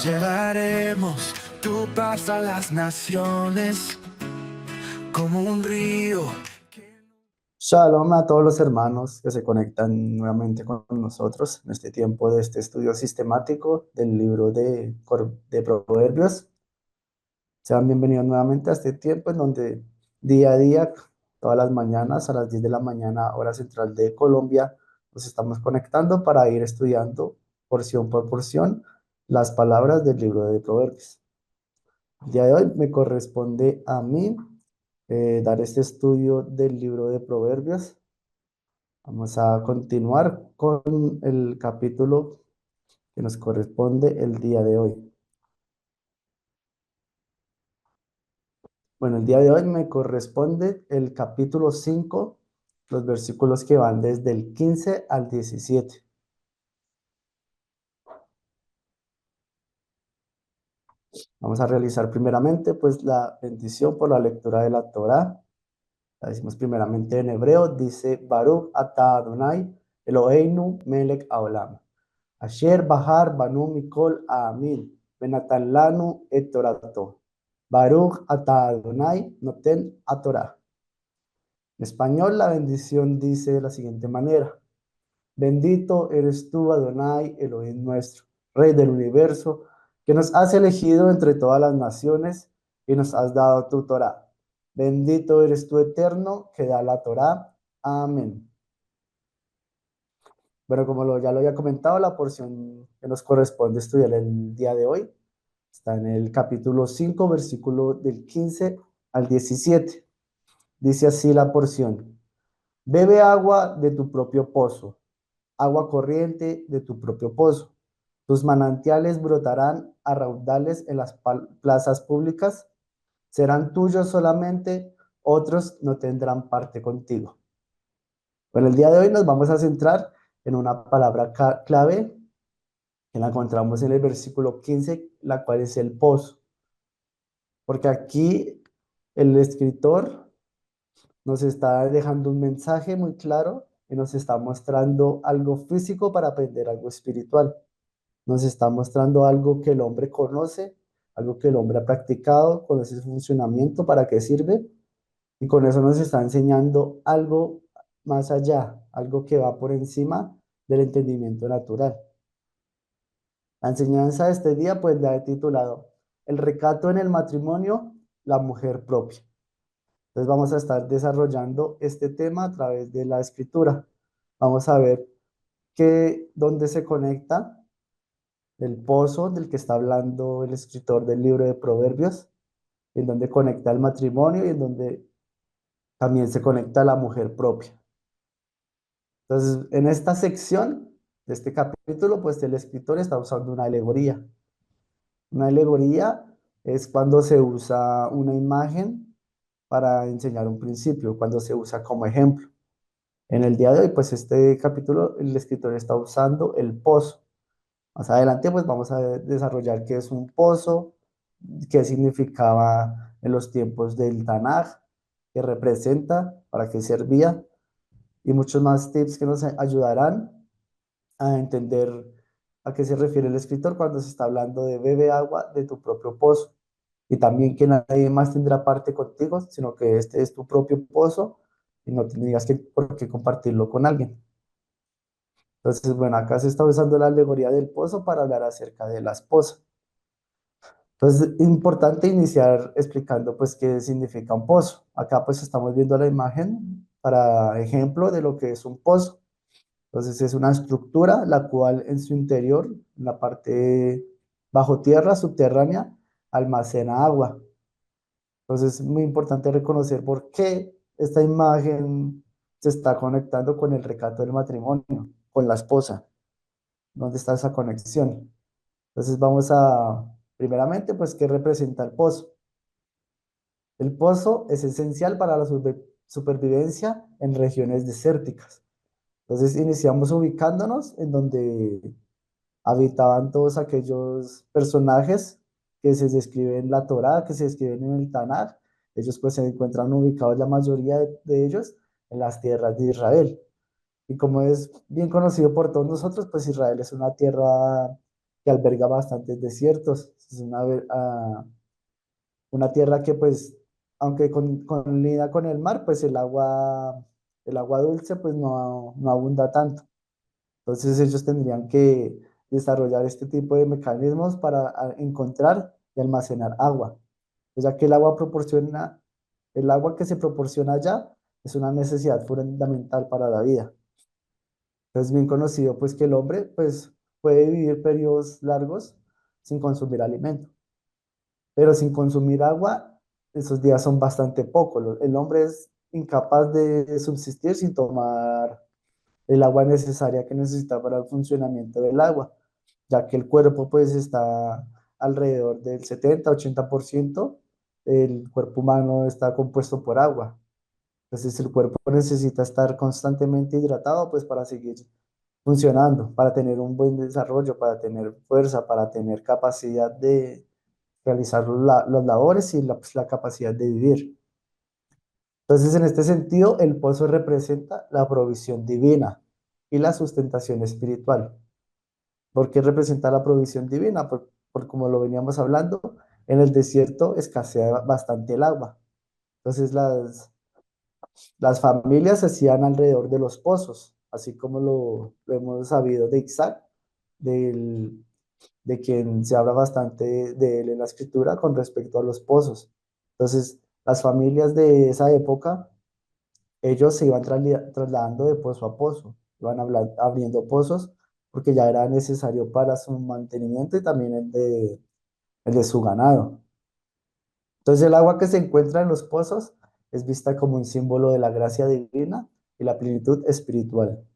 Llevaremos tu paz a las naciones como un río. Shalom a todos los hermanos que se conectan nuevamente con nosotros en este tiempo de este estudio sistemático del libro de Proverbios. Sean bienvenidos nuevamente a este tiempo en donde día a día, todas las mañanas a las 10 de la mañana, hora central de Colombia, nos estamos conectando para ir estudiando porción por porción las palabras del libro de Proverbios. El día de hoy me corresponde a mí dar este estudio del libro de Proverbios. Vamos a continuar con el capítulo que nos corresponde el día de hoy. Bueno, el día de hoy me corresponde el capítulo 5, los versículos que van desde el 15 al 17. Vamos a realizar primeramente pues la bendición por la lectura de la Torá. La decimos primeramente en hebreo, dice Baruch atah Adonai Eloheinu melech haolam. Asher bahar banu mikol ha'amim, venatan lanu et torato. Baruch atah Adonai noten Torah. En español, la bendición dice de la siguiente manera: Bendito eres tú, Adonai, Elohim nuestro, Rey del universo, que nos has elegido entre todas las naciones y nos has dado tu Torah. Bendito eres tú, eterno, que da la Torah. Amén. Bueno, ya lo había comentado, la porción que nos corresponde estudiar el día de hoy está en el capítulo 5, versículo del 15 al 17. Dice así la porción: Bebe agua de tu propio pozo, agua corriente de tu propio pozo. Tus manantiales brotarán a raudales en las plazas públicas. Serán tuyos solamente, otros no tendrán parte contigo. Bueno, el día de hoy nos vamos a centrar en una palabra clave que la encontramos en el versículo 15, la cual es el pozo. Porque aquí el escritor nos está dejando un mensaje muy claro y nos está mostrando algo físico para aprender algo espiritual. Nos está mostrando algo que el hombre conoce, algo que el hombre ha practicado, conoce su funcionamiento, para qué sirve, y con eso nos está enseñando algo más allá, algo que va por encima del entendimiento natural. La enseñanza de este día pues la he titulado El recato en el matrimonio, la mujer propia. Entonces vamos a estar desarrollando este tema a través de la escritura. Vamos a ver dónde se conecta el pozo del que está hablando el escritor del libro de Proverbios, en donde conecta el matrimonio y en donde también se conecta la mujer propia. Entonces, en esta sección de este capítulo, pues el escritor está usando una alegoría. Una alegoría es cuando se usa una imagen para enseñar un principio, cuando se usa como ejemplo. En el día de hoy, pues este capítulo, el escritor está usando el pozo. Más adelante, pues vamos a desarrollar qué es un pozo, qué significaba en los tiempos del Tanaj, qué representa, para qué servía, y muchos más tips que nos ayudarán a entender a qué se refiere el escritor cuando se está hablando de bebe agua de tu propio pozo. Y también que nadie más tendrá parte contigo, sino que este es tu propio pozo y no tendrías por qué compartirlo con alguien. Entonces, bueno, acá se está usando la alegoría del pozo para hablar acerca de la esposa. Entonces, es importante iniciar explicando pues qué significa un pozo. Acá pues estamos viendo la imagen para ejemplo de lo que es un pozo. Entonces, es una estructura la cual en su interior, en la parte bajo tierra, subterránea, almacena agua. Entonces, es muy importante reconocer por qué esta imagen se está conectando con el recato del matrimonio, con la esposa. ¿Dónde está esa conexión? Entonces vamos a, primeramente, pues, ¿qué representa el pozo? El pozo es esencial para la supervivencia en regiones desérticas. Entonces iniciamos ubicándonos en donde habitaban todos aquellos personajes que se describen en la Torá, que se describen en el Tanaj. Ellos pues se encuentran ubicados, la mayoría de ellos, en las tierras de Israel. Y como es bien conocido por todos nosotros, pues Israel es una tierra que alberga bastantes desiertos. Es una tierra que pues, aunque colina con el mar, pues el agua dulce pues no abunda tanto. Entonces ellos tendrían que desarrollar este tipo de mecanismos para encontrar y almacenar agua, ya que el agua que se proporciona allá es una necesidad fundamental para la vida. Es bien conocido pues que el hombre pues puede vivir periodos largos sin consumir alimento, pero sin consumir agua, esos días son bastante pocos. El hombre es incapaz de subsistir sin tomar el agua necesaria que necesita para el funcionamiento del agua, ya que el cuerpo pues está alrededor del 70-80%, el cuerpo humano está compuesto por agua. Entonces el cuerpo necesita estar constantemente hidratado pues para seguir funcionando, para tener un buen desarrollo, para tener fuerza, para tener capacidad de realizar las labores y pues, la capacidad de vivir. Entonces, en este sentido, el pozo representa la provisión divina y la sustentación espiritual. ¿Por qué representa la provisión divina? Por como lo veníamos hablando, en el desierto escasea bastante el agua. Entonces, las familias se hacían alrededor de los pozos, así como lo hemos sabido de Isaac, del, de quien se habla bastante de él en la escritura con respecto a los pozos. Entonces, las familias de esa época, ellos se iban trasladando de pozo a pozo, iban abriendo pozos porque ya era necesario para su mantenimiento y también el de su ganado. Entonces, el agua que se encuentra en los pozos es vista como un símbolo de la gracia divina y la plenitud espiritual.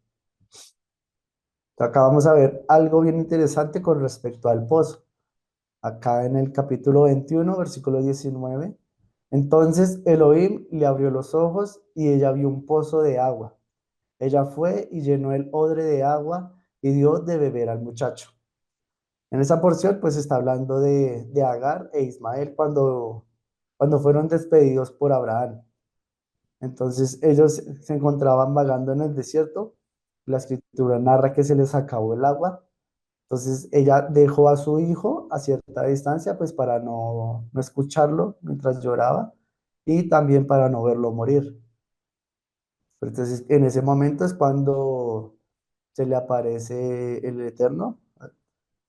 Acá vamos a ver algo bien interesante con respecto al pozo. Acá en el capítulo 21, versículo 19. Entonces Elohim le abrió los ojos y ella vio un pozo de agua. Ella fue y llenó el odre de agua y dio de beber al muchacho. En esa porción, pues está hablando de Agar e Ismael cuando fueron despedidos por Abraham. Entonces ellos se encontraban vagando en el desierto. La escritura narra que se les acabó el agua. Entonces ella dejó a su hijo a cierta distancia, pues para no escucharlo mientras lloraba y también para no verlo morir. Entonces en ese momento es cuando se le aparece el Eterno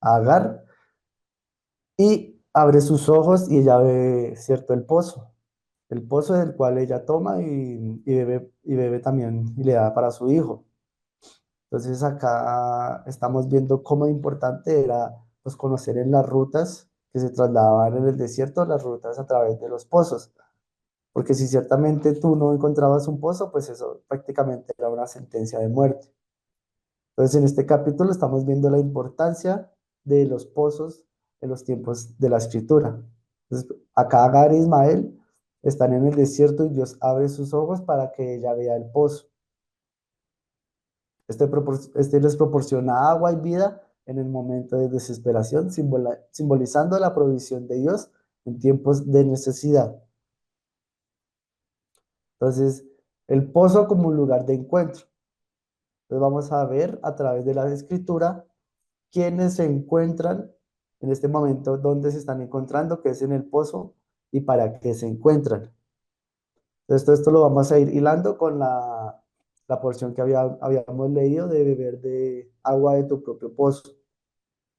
a Agar y abre sus ojos y ella ve, cierto, el pozo del cual ella toma y bebe también y le da para su hijo. Entonces acá estamos viendo cómo importante era pues, conocer en las rutas que se trasladaban en el desierto, las rutas a través de los pozos, porque si ciertamente tú no encontrabas un pozo, pues eso prácticamente era una sentencia de muerte. Entonces en este capítulo estamos viendo la importancia de los pozos en los tiempos de la escritura. Entonces, acá Agar e Ismael están en el desierto y Dios abre sus ojos para que ella vea el pozo. Este les proporciona agua y vida en el momento de desesperación, simbolizando la provisión de Dios en tiempos de necesidad. Entonces, el pozo como un lugar de encuentro. Entonces vamos a ver a través de la escritura quiénes se encuentran en este momento, dónde se están encontrando, qué es en el pozo y para qué se encuentran. Entonces, todo esto lo vamos a ir hilando con la porción que habíamos leído de beber de agua de tu propio pozo.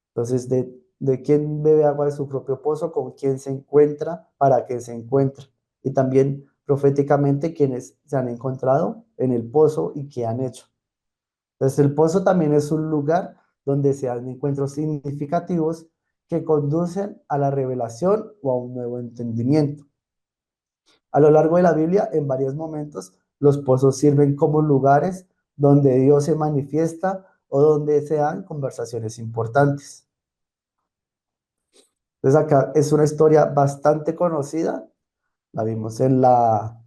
Entonces, de quién bebe agua de su propio pozo, con quién se encuentra, para qué se encuentra. Y también proféticamente quienes se han encontrado en el pozo y qué han hecho. Entonces, el pozo también es un lugar donde se dan encuentros significativos que conducen a la revelación o a un nuevo entendimiento. A lo largo de la Biblia, en varios momentos, los pozos sirven como lugares donde Dios se manifiesta o donde se dan conversaciones importantes. Entonces acá es una historia bastante conocida, la vimos en la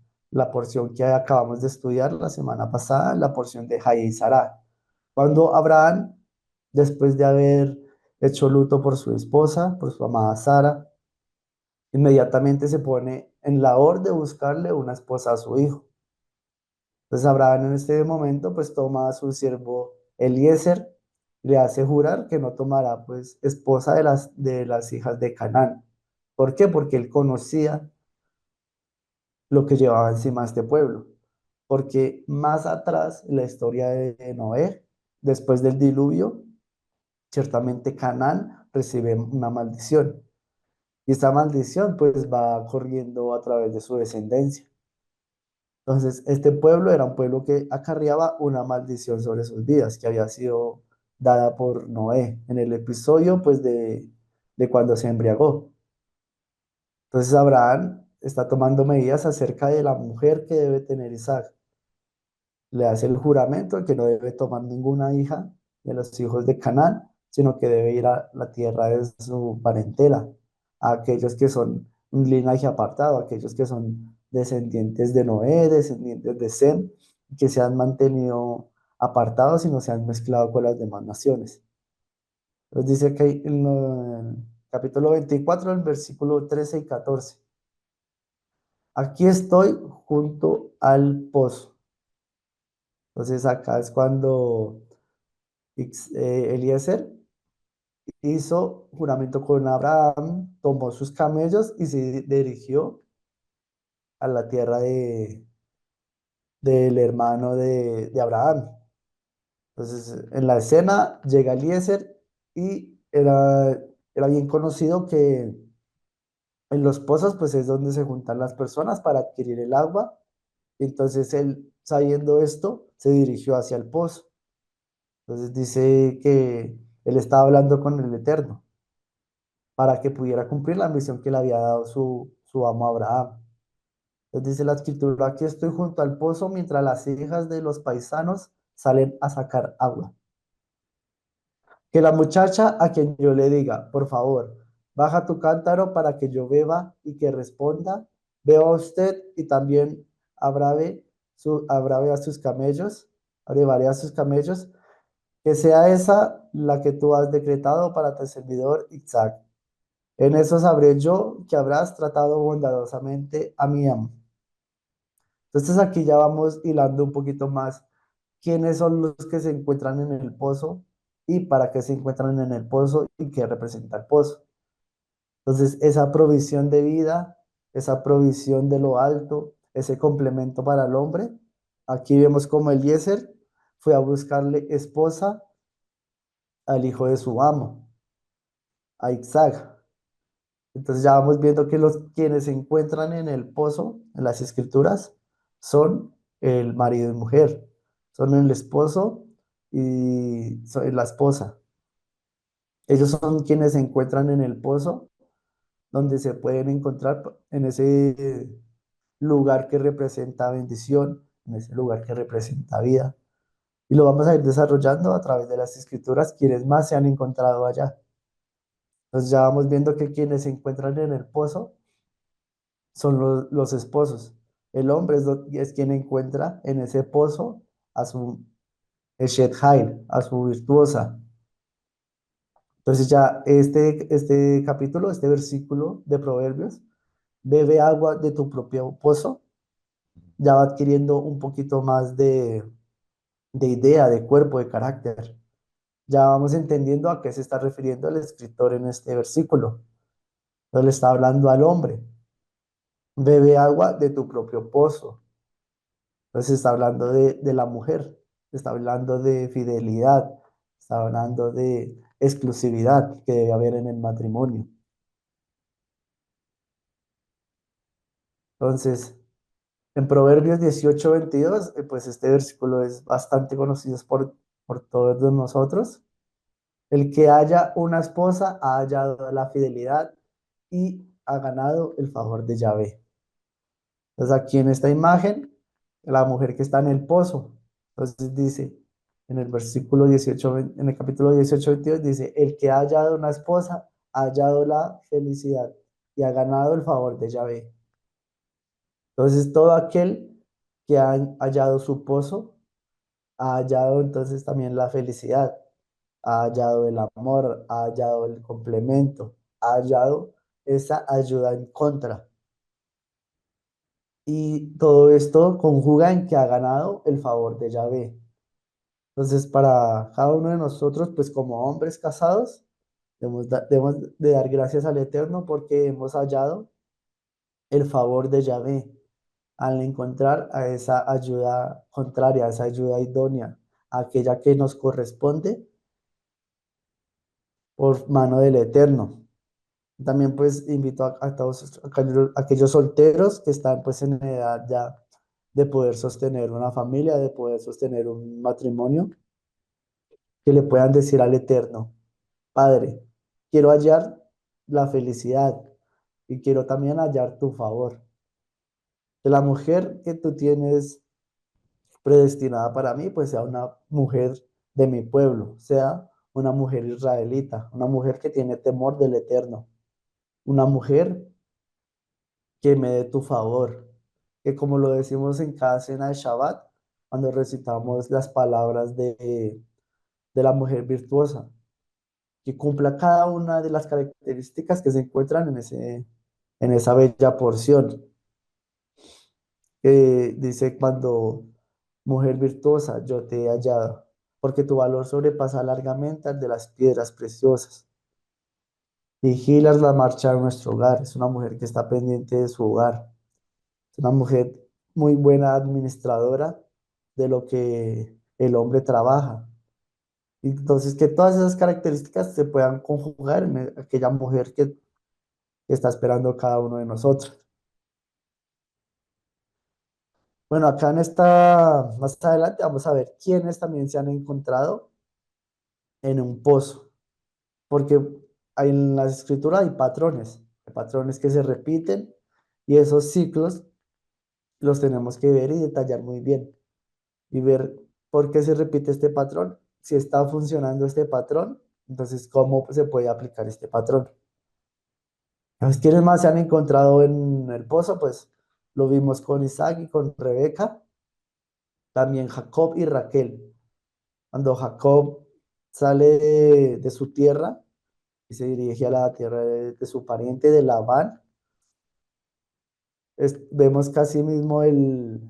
porción que acabamos de estudiar la semana pasada, la porción de Jai y Sará. Cuando Abraham, después de haber hecho luto por su esposa, por su amada Sara, inmediatamente se pone en labor de buscarle una esposa a su hijo. Entonces Abraham en este momento pues toma a su siervo Eliezer le hace jurar que no tomará pues esposa de las hijas de Canaán. ¿Por qué? Porque él conocía lo que llevaba encima este pueblo. Porque más atrás, en la historia de Noé, después del diluvio, ciertamente Canaán recibe una maldición. Y esta maldición pues va corriendo a través de su descendencia. Entonces, este pueblo era un pueblo que acarreaba una maldición sobre sus vidas, que había sido dada por Noé en el episodio pues de cuando se embriagó. Entonces, Abraham está tomando medidas acerca de la mujer que debe tener Isaac. Le hace el juramento de que no debe tomar ninguna hija de los hijos de Canaán, sino que debe ir a la tierra de su parentela, a aquellos que son un linaje apartado, aquellos que son descendientes de Noé, descendientes de Sem, que se han mantenido apartados y no se han mezclado con las demás naciones. Entonces dice que en el capítulo 24, el versículo 13 y 14, aquí estoy junto al pozo. Entonces acá es cuando Eliezer hizo juramento con Abraham, tomó sus camellos y se dirigió a la tierra del hermano de Abraham. Entonces, en la escena llega Eliezer y era bien conocido que en los pozos pues es donde se juntan las personas para adquirir el agua. Entonces él, sabiendo esto, se dirigió hacia el pozo. Entonces dice que él estaba hablando con el Eterno para que pudiera cumplir la misión que le había dado su amo Abraham. Entonces dice la escritura, aquí estoy junto al pozo mientras las hijas de los paisanos salen a sacar agua. Que la muchacha a quien yo le diga, por favor, baja tu cántaro para que yo beba y que responda, veo a usted y también abrave a sus camellos, abrevaré a sus camellos, que sea esa la que tú has decretado para tu servidor Isaac. En eso sabré yo que habrás tratado bondadosamente a mi amo. Entonces aquí ya vamos hilando un poquito más quiénes son los que se encuentran en el pozo y para qué se encuentran en el pozo y qué representa el pozo. Entonces esa provisión de vida, esa provisión de lo alto, ese complemento para el hombre, aquí vemos como Eliezer fue a buscarle esposa al hijo de su amo, a Isaac. Entonces ya vamos viendo que los quienes se encuentran en el pozo, en las escrituras, son el marido y mujer, son el esposo y la esposa. Ellos son quienes se encuentran en el pozo, donde se pueden encontrar en ese lugar que representa bendición, en ese lugar que representa vida. Y lo vamos a ir desarrollando a través de las escrituras, quienes más se han encontrado allá. Entonces ya vamos viendo que quienes se encuentran en el pozo son los esposos. El hombre es quien encuentra en ese pozo a su Eshet Hail, a su virtuosa. Entonces ya este capítulo, este versículo de Proverbios, bebe agua de tu propio pozo, ya va adquiriendo un poquito más de idea, de cuerpo, de carácter. Ya vamos entendiendo a qué se está refiriendo el escritor en este versículo. Entonces le está hablando al hombre, bebe agua de tu propio pozo. Entonces está hablando de la mujer, está hablando de fidelidad, está hablando de exclusividad que debe haber en el matrimonio. Entonces, en Proverbios 18:22, pues este versículo es bastante conocido por todos nosotros. El que haya una esposa ha hallado la fidelidad y ha ganado el favor de Yahvé. Entonces aquí en esta imagen, la mujer que está en el pozo, entonces dice en el versículo 18, en el capítulo 18:22, dice, el que ha hallado una esposa ha hallado la felicidad y ha ganado el favor de Yahvé. Entonces todo aquel que ha hallado su pozo ha hallado entonces también la felicidad, ha hallado el amor, ha hallado el complemento, ha hallado esa ayuda en contra. Y todo esto conjuga en que ha ganado el favor de Yahvé. Entonces, para cada uno de nosotros, pues como hombres casados, debemos de dar gracias al Eterno porque hemos hallado el favor de Yahvé al encontrar a esa ayuda contraria, a esa ayuda idónea, aquella que nos corresponde por mano del Eterno. También pues invito a todos aquellos solteros que están pues en edad ya de poder sostener una familia, de poder sostener un matrimonio, que le puedan decir al Eterno, Padre, quiero hallar la felicidad y quiero también hallar tu favor. Que la mujer que tú tienes predestinada para mí, pues sea una mujer de mi pueblo, sea una mujer israelita, una mujer que tiene temor del Eterno, una mujer que me dé tu favor, que como lo decimos en cada cena de Shabbat, cuando recitamos las palabras de la mujer virtuosa, que cumpla cada una de las características que se encuentran en esa bella porción. Dice cuando mujer virtuosa, yo te he hallado, porque tu valor sobrepasa largamente al de las piedras preciosas. Vigilas la marcha de nuestro hogar, es una mujer que está pendiente de su hogar, es una mujer muy buena administradora de lo que el hombre trabaja. Entonces, que todas esas características se puedan conjugar en aquella mujer que está esperando cada uno de nosotros. Bueno, acá más adelante vamos a ver quiénes también se han encontrado en un pozo, porque en las escrituras hay patrones que se repiten y esos ciclos los tenemos que ver y detallar muy bien y ver por qué se repite este patrón, si está funcionando este patrón, entonces cómo se puede aplicar este patrón. Los quienes más se han encontrado en el pozo, pues lo vimos con Isaac y con Rebeca, también Jacob y Raquel. Cuando Jacob sale de su tierra y se dirige a la tierra de su pariente de Labán, vemos casi mismo el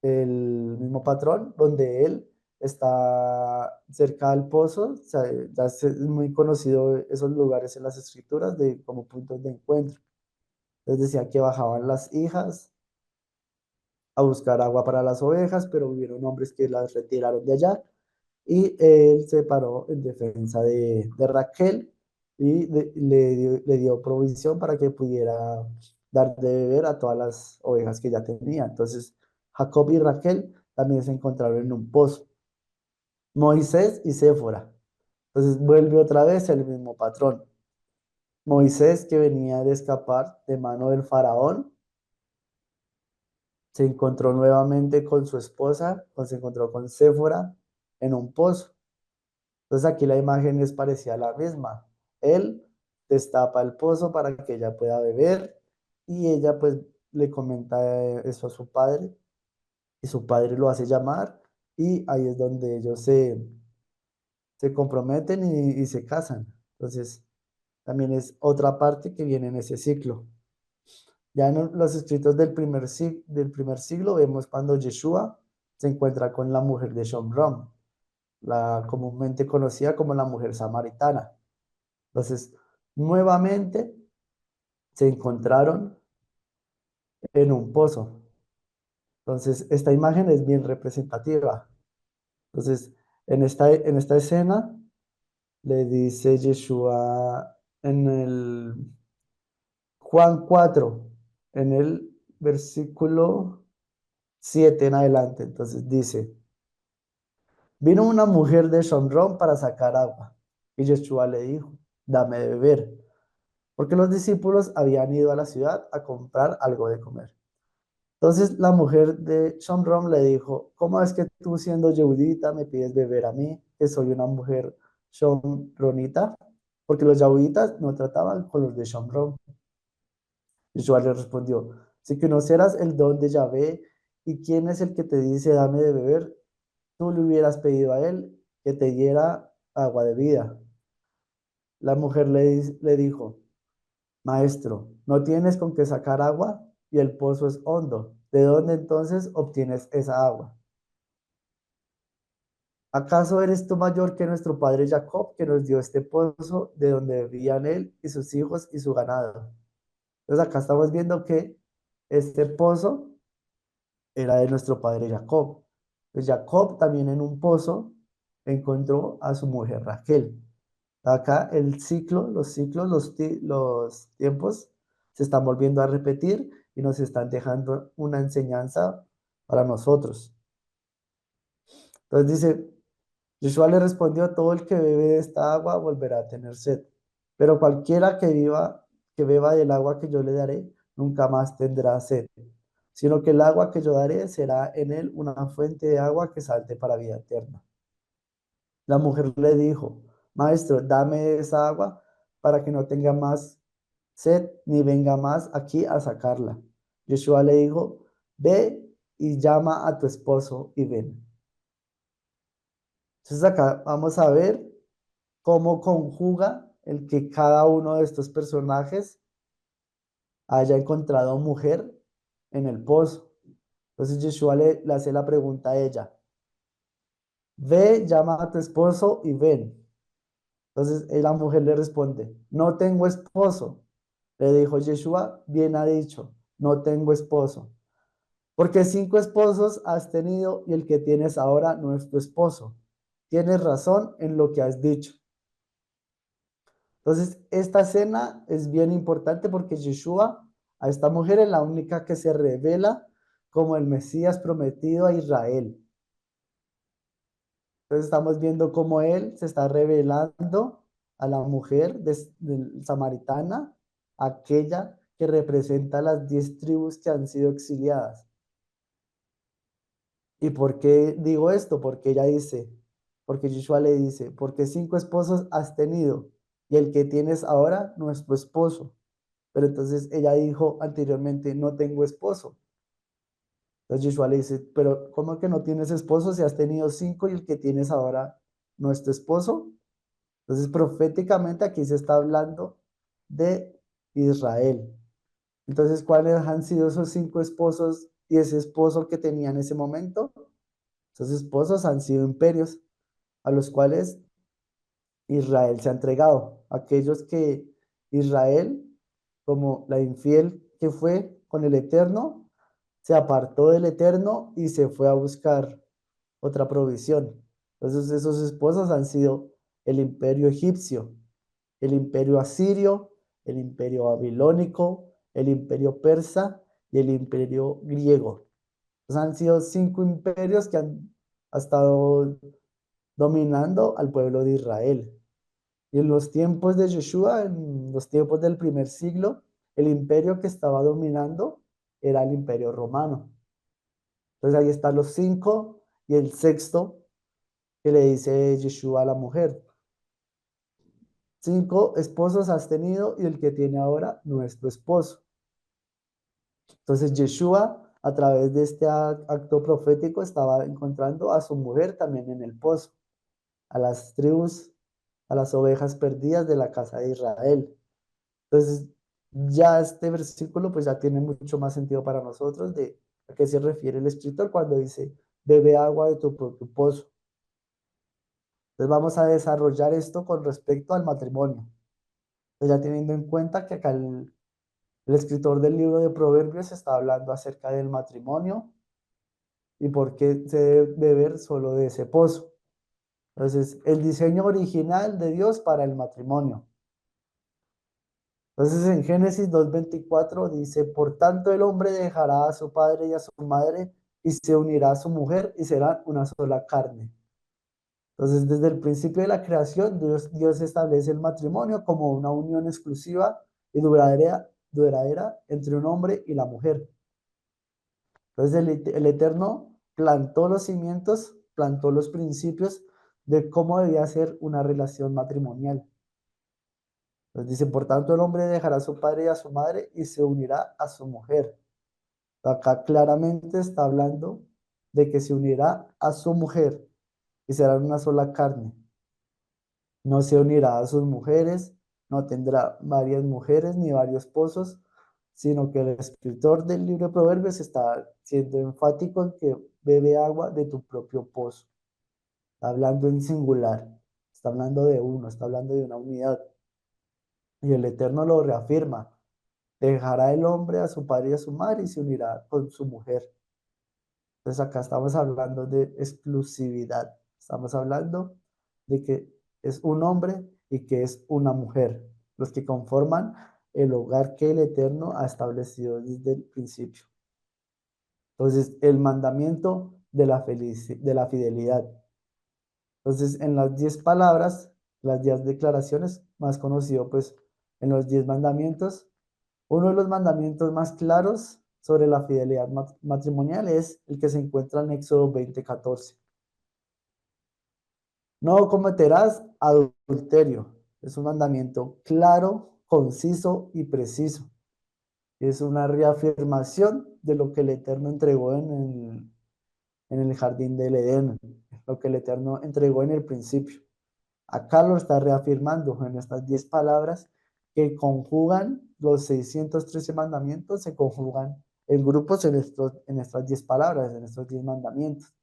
mismo patrón, donde él está cerca del pozo. O sea, ya es muy conocido esos lugares en las escrituras de, como puntos de encuentro. Les decía que bajaban las hijas a buscar agua para las ovejas, pero hubieron hombres que las retiraron de allá y él se paró en defensa de Raquel y le dio provisión para que pudiera dar de beber a todas las ovejas que ya tenía. Entonces, Jacob y Raquel también se encontraron en un pozo. Moisés y Séfora. Entonces vuelve otra vez el mismo patrón. Moisés, que venía de escapar de mano del faraón, se encontró nuevamente con su esposa, o se encontró con Séfora en un pozo. Entonces aquí la imagen es parecida a la misma. Él destapa el pozo para que ella pueda beber y ella pues le comenta eso a su padre y su padre lo hace llamar y ahí es donde ellos se comprometen y se casan. Entonces también es otra parte que viene en ese ciclo. Ya en los escritos del primer siglo vemos cuando Yeshua se encuentra con la mujer de Shomrom, la comúnmente conocida como la mujer samaritana. Entonces, nuevamente se encontraron en un pozo. Entonces, esta imagen es bien representativa. Entonces, en esta escena le dice Yeshua en el Juan 4 en el versículo 7 en adelante. Entonces dice, vino una mujer de Shomrón para sacar agua. Y Yeshua le dijo, dame de beber, porque los discípulos habían ido a la ciudad a comprar algo de comer. Entonces la mujer de Shomrom le dijo, ¿cómo es que tú siendo yehudita me pides beber a mí, que soy una mujer shomronita? Porque los yahuditas no trataban con los de Shomrom. Yeshua le respondió, si conocieras el don de Yahvé y quién es el que te dice dame de beber, tú le hubieras pedido a él que te diera agua de vida. La mujer le dijo, Maestro, no tienes con qué sacar agua y el pozo es hondo. ¿De dónde entonces obtienes esa agua? ¿Acaso eres tú mayor que nuestro padre Jacob, que nos dio este pozo de donde bebían él y sus hijos y su ganado? Entonces acá estamos viendo que este pozo era de nuestro padre Jacob. Pues Jacob también en un pozo encontró a su mujer Raquel. Acá el ciclo, los tiempos se están volviendo a repetir y nos están dejando una enseñanza para nosotros. Entonces dice, Yeshua le respondió, todo el que bebe de esta agua volverá a tener sed, pero cualquiera que beba del agua que yo le daré, nunca más tendrá sed, sino que el agua que yo daré será en él una fuente de agua que salte para vida eterna. La mujer le dijo, Maestro, dame esa agua para que no tenga más sed ni venga más aquí a sacarla. Yeshua le dijo, ve y llama a tu esposo y ven. Entonces acá vamos a ver cómo conjuga el que cada uno de estos personajes haya encontrado mujer en el pozo. Entonces Yeshua le hace la pregunta a ella, ve, llama a tu esposo y ven. Entonces la mujer le responde, no tengo esposo. Le dijo Yeshua, bien ha dicho, no tengo esposo. Porque 5 esposos has tenido y el que tienes ahora no es tu esposo. Tienes razón en lo que has dicho. Entonces, esta escena es bien importante porque Yeshua, a esta mujer es la única que se revela como el Mesías prometido a Israel. Entonces, estamos viendo cómo él se está revelando a la mujer samaritana, aquella que representa las 10 tribus que han sido exiliadas. ¿Y por qué digo esto? Porque ella dice, porque Yeshua le dice, porque 5 esposos has tenido y el que tienes ahora no es tu esposo. Pero entonces ella dijo anteriormente, no tengo esposo. Entonces Yeshua le dice, pero ¿cómo que no tienes esposo si has tenido 5 y el que tienes ahora no es tu esposo? Entonces proféticamente aquí se está hablando de Israel. Entonces, ¿cuáles han sido esos 5 esposos y ese esposo que tenía en ese momento? Esos esposos han sido imperios a los cuales Israel se ha entregado. Aquellos que Israel, como la infiel que fue con el Eterno, se apartó del Eterno y se fue a buscar otra provisión. Entonces esos esposos han sido el imperio egipcio, el imperio asirio, el imperio babilónico, el imperio persa y el imperio griego. Entonces han sido 5 imperios que han estado dominando al pueblo de Israel. Y en los tiempos de Yeshua, en los tiempos del primer siglo, el imperio que estaba dominando era el imperio romano. Entonces ahí están los 5 y el sexto que le dice Yeshua a la mujer. 5 esposos has tenido y el que tiene ahora no es tu esposo. Entonces Yeshua, a través de este acto profético, estaba encontrando a su mujer también en el pozo, a las tribus, a las ovejas perdidas de la casa de Israel. Entonces, ya este versículo pues ya tiene mucho más sentido para nosotros de a qué se refiere el escritor cuando dice, bebe agua de tu propio pozo. Entonces vamos a desarrollar esto con respecto al matrimonio. Entonces, ya teniendo en cuenta que acá el escritor del libro de Proverbios está hablando acerca del matrimonio y por qué se debe beber solo de ese pozo. Entonces, el diseño original de Dios para el matrimonio. Entonces en Génesis 2:24 dice, por tanto el hombre dejará a su padre y a su madre y se unirá a su mujer y serán una sola carne. Entonces desde el principio de la creación Dios establece el matrimonio como una unión exclusiva y duradera entre un hombre y la mujer. Entonces el Eterno plantó los cimientos, plantó los principios de cómo debía ser una relación matrimonial. Entonces dice, por tanto el hombre dejará a su padre y a su madre y se unirá a su mujer. Acá claramente está hablando de que se unirá a su mujer y serán una sola carne. No se unirá a sus mujeres, no tendrá varias mujeres ni varios esposos, sino que el escritor del libro de Proverbios está siendo enfático en que bebe agua de tu propio pozo. está hablando en singular, está hablando de uno, está hablando de una unidad. Y el Eterno lo reafirma, dejará el hombre a su padre y a su madre y se unirá con su mujer. Entonces acá estamos hablando de exclusividad, estamos hablando de que es un hombre y que es una mujer, los que conforman el hogar que el Eterno ha establecido desde el principio. Entonces, el mandamiento de de la fidelidad. Entonces, en las 10 palabras, las 10 declaraciones, más conocido pues en los 10 mandamientos, uno de los mandamientos más claros sobre la fidelidad matrimonial es el que se encuentra en Éxodo 20:14. No cometerás adulterio. Es un mandamiento claro, conciso y preciso. Es una reafirmación de lo que el Eterno entregó en el jardín del Edén, lo que el Eterno entregó en el principio. Acá lo está reafirmando en estas 10 palabras que conjugan los 613 mandamientos, se conjugan en grupos en estas 10 palabras, en estos 10 mandamientos.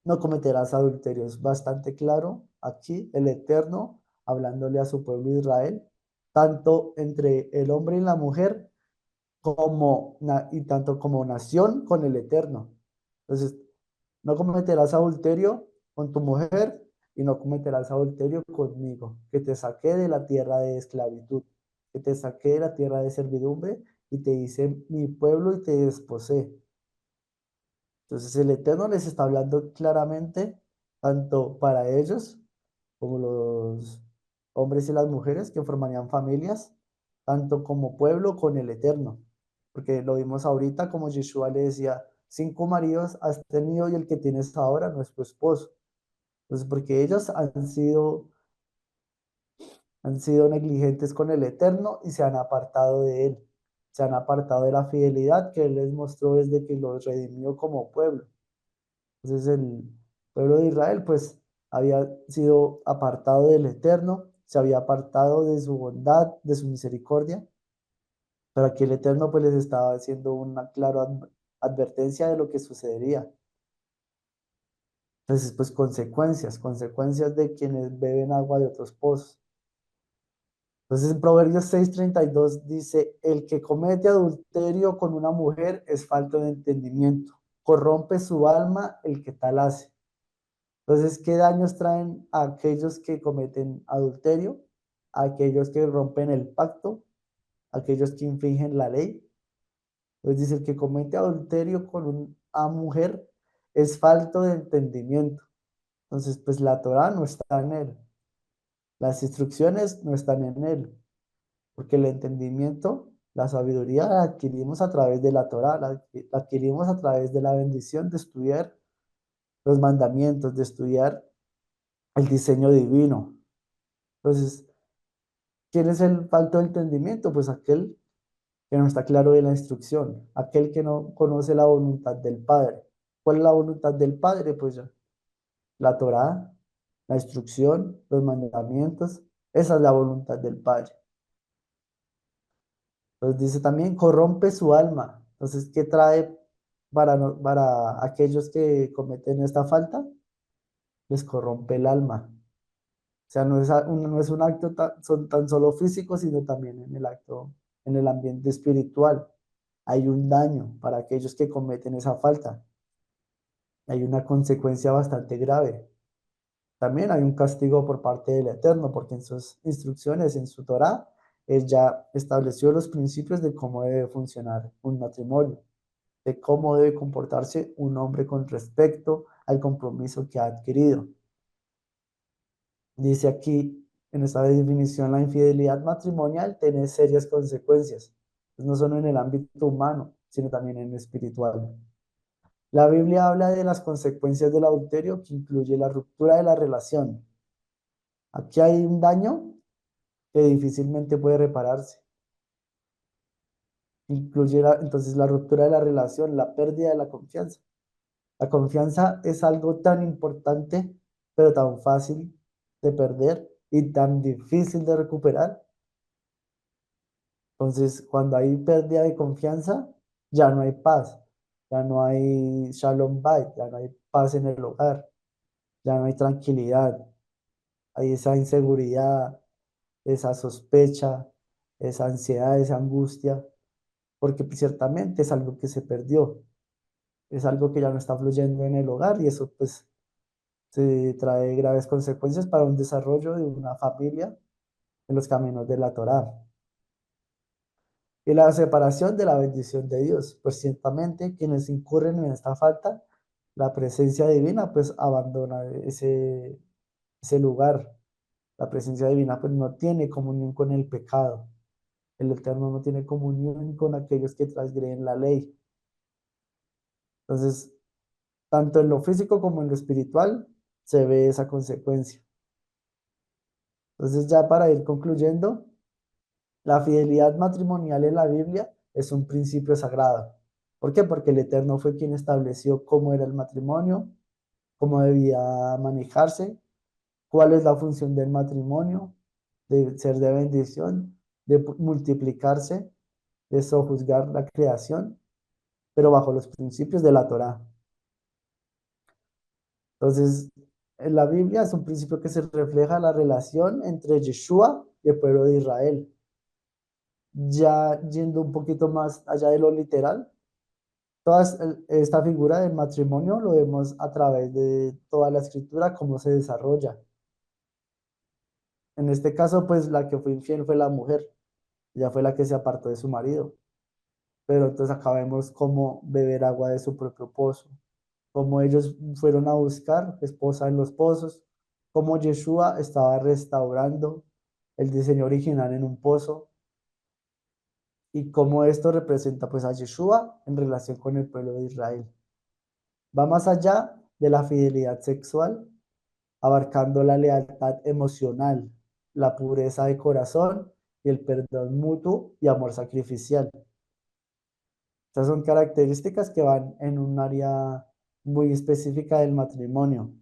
No cometerás adulterio, es bastante claro aquí el Eterno hablándole a su pueblo Israel, tanto entre el hombre y la mujer, y tanto como nación con el Eterno. Entonces, no cometerás adulterio con tu mujer y no cometerás adulterio conmigo, que te saqué de la tierra de esclavitud, que te saqué de la tierra de servidumbre y te hice mi pueblo y te desposé. Entonces el Eterno les está hablando claramente, tanto para ellos como los hombres y las mujeres que formarían familias, tanto como pueblo con el Eterno. Porque lo vimos ahorita como Yeshua le decía, 5 maridos has tenido y el que tienes ahora no es tu esposo. Entonces, porque ellos han sido negligentes con el Eterno y se han apartado de él. Se han apartado de la fidelidad que él les mostró desde que los redimió como pueblo. Entonces el pueblo de Israel pues había sido apartado del Eterno, se había apartado de su bondad, de su misericordia, pero aquí el Eterno pues les estaba haciendo una clara advertencia de lo que sucedería. Entonces pues consecuencias de quienes beben agua de otros pozos. Entonces en Proverbios 6:32 dice, el que comete adulterio con una mujer es falta de entendimiento, corrompe su alma el que tal hace. Entonces, ¿qué daños traen a aquellos que cometen adulterio, a aquellos que rompen el pacto, a aquellos que infringen la ley? Entonces dice, el que comete adulterio con una mujer es falto de entendimiento. Entonces, pues la Torah no está en él, las instrucciones no están en él, porque el entendimiento, la sabiduría la adquirimos a través de la Torah, la adquirimos a través de la bendición de estudiar los mandamientos, de estudiar el diseño divino. Entonces, ¿quién es el falto de entendimiento? Pues aquel que no está claro de la instrucción, aquel que no conoce la voluntad del Padre. ¿Cuál es la voluntad del Padre? Pues ya, la Torá, la instrucción, los mandamientos, esa es la voluntad del Padre. Entonces dice también, corrompe su alma. Entonces, ¿qué trae para aquellos que cometen esta falta? Les corrompe el alma. O sea, no es un acto tan solo físico, sino también en el acto, en el ambiente espiritual. Hay un daño para aquellos que cometen esa falta. Hay una consecuencia bastante grave. También hay un castigo por parte del Eterno, porque en sus instrucciones, en su Torá, él ya estableció los principios de cómo debe funcionar un matrimonio, de cómo debe comportarse un hombre con respecto al compromiso que ha adquirido. Dice aquí, en esta definición, la infidelidad matrimonial tiene serias consecuencias, pues no solo en el ámbito humano, sino también en el espiritual. La Biblia habla de las consecuencias del adulterio que incluye la ruptura de la relación. Aquí hay un daño que difícilmente puede repararse. Incluye entonces la ruptura de la relación, la pérdida de la confianza. La confianza es algo tan importante, pero tan fácil de perder y tan difícil de recuperar. Entonces, cuando hay pérdida de confianza, ya no hay paz, ya no hay shalom bayit, ya no hay paz en el hogar. ya no hay tranquilidad, hay esa inseguridad, esa sospecha, esa ansiedad, esa angustia, porque pues, ciertamente es algo que se perdió, es algo que ya no está fluyendo en el hogar y eso pues se trae graves consecuencias para un desarrollo de una familia en los caminos de la Torá. Y la separación de la bendición de Dios, pues ciertamente quienes incurren en esta falta, la presencia divina pues abandona ese lugar. La presencia divina pues no tiene comunión con el pecado. El Eterno no tiene comunión con aquellos que transgreden la ley. Entonces, tanto en lo físico como en lo espiritual se ve esa consecuencia. Entonces, ya para ir concluyendo, la fidelidad matrimonial en la Biblia es un principio sagrado. ¿Por qué? Porque el Eterno fue quien estableció cómo era el matrimonio, cómo debía manejarse, cuál es la función del matrimonio, de ser de bendición, de multiplicarse, de sojuzgar la creación, pero bajo los principios de la Torá. Entonces, en la Biblia es un principio que se refleja la relación entre Yeshua y el pueblo de Israel. Ya yendo un poquito más allá de lo literal, toda esta figura del matrimonio lo vemos a través de toda la escritura, cómo se desarrolla. En este caso, pues la que fue infiel fue la mujer, ella fue la que se apartó de su marido. Pero entonces acá vemos cómo beber agua de su propio pozo, cómo ellos fueron a buscar esposa en los pozos, cómo Yeshua estaba restaurando el diseño original en un pozo y cómo esto representa pues a Yeshua en relación con el pueblo de Israel. Va más allá de la fidelidad sexual, abarcando la lealtad emocional, la pureza de corazón y el perdón mutuo y amor sacrificial. Estas son características que van en un área muy específica del matrimonio,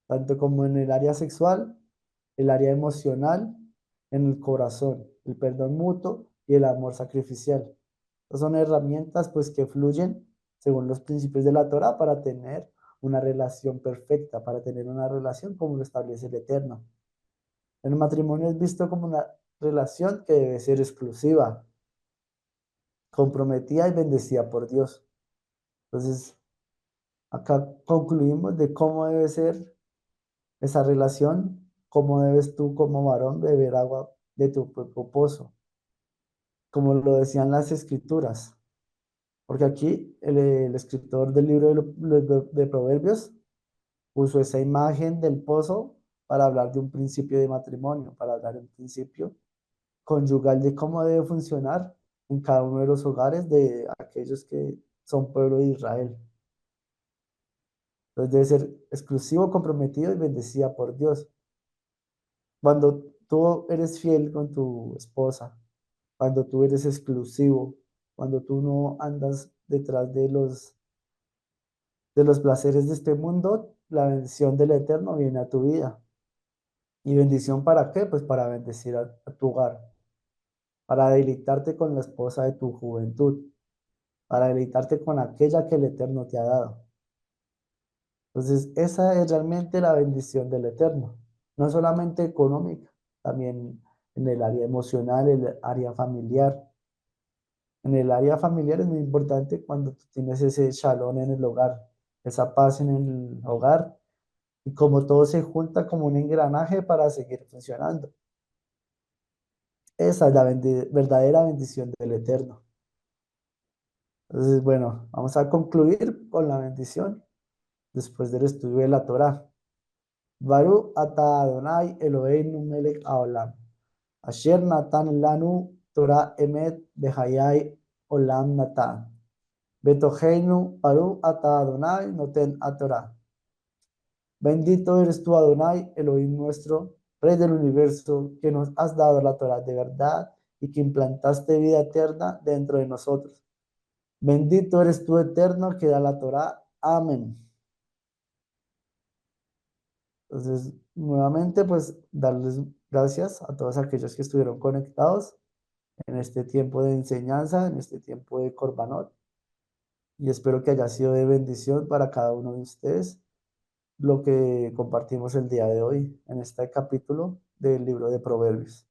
tanto como en el área sexual, el área emocional, en el corazón, el perdón mutuo y el amor sacrificial. Estas son herramientas pues que fluyen según los principios de la Torah para tener una relación perfecta, para tener una relación como lo establece el Eterno. El matrimonio es visto como una relación que debe ser exclusiva, comprometida y bendecida por Dios. Entonces, acá concluimos de cómo debe ser esa relación, cómo debes tú como varón beber agua de tu propio pozo, como lo decían las escrituras. Porque aquí el escritor del libro de Proverbios puso esa imagen del pozo para hablar de un principio de matrimonio, para hablar de un principio conyugal de cómo debe funcionar en cada uno de los hogares de aquellos que son pueblo de Israel. Entonces debe ser exclusivo, comprometido y bendecida por Dios. Cuando tú eres fiel con tu esposa, cuando tú eres exclusivo, cuando tú no andas detrás de los placeres de este mundo, la bendición del Eterno viene a tu vida. ¿Y bendición para qué? Pues para bendecir a tu hogar, para deleitarte con la esposa de tu juventud, para deleitarte con aquella que el Eterno te ha dado. Entonces, esa es realmente la bendición del Eterno, no solamente económica, también en el área emocional, en el área familiar. En el área familiar es muy importante cuando tú tienes ese shalom en el hogar, esa paz en el hogar y como todo se junta como un engranaje para seguir funcionando. Esa es la verdadera bendición del Eterno. Entonces, bueno, vamos a concluir con la bendición después del estudio de la Torá. Baru ata Adonai Eloheinu melech haolam, asher natan lanu Torah emet behayai olam natan. Betoheinu Baru ata Adonai noten a Torah. Bendito eres tú, Adonai, Elohim nuestro, Rey del universo, que nos has dado la Torah de verdad y que implantaste vida eterna dentro de nosotros. Bendito eres tú, eterno, que da la Torah. Amén. Entonces, nuevamente, pues, darles gracias a todos aquellos que estuvieron conectados en este tiempo de enseñanza, en este tiempo de Corbanot, y espero que haya sido de bendición para cada uno de ustedes. lo que compartimos el día de hoy en este capítulo del libro de Proverbios.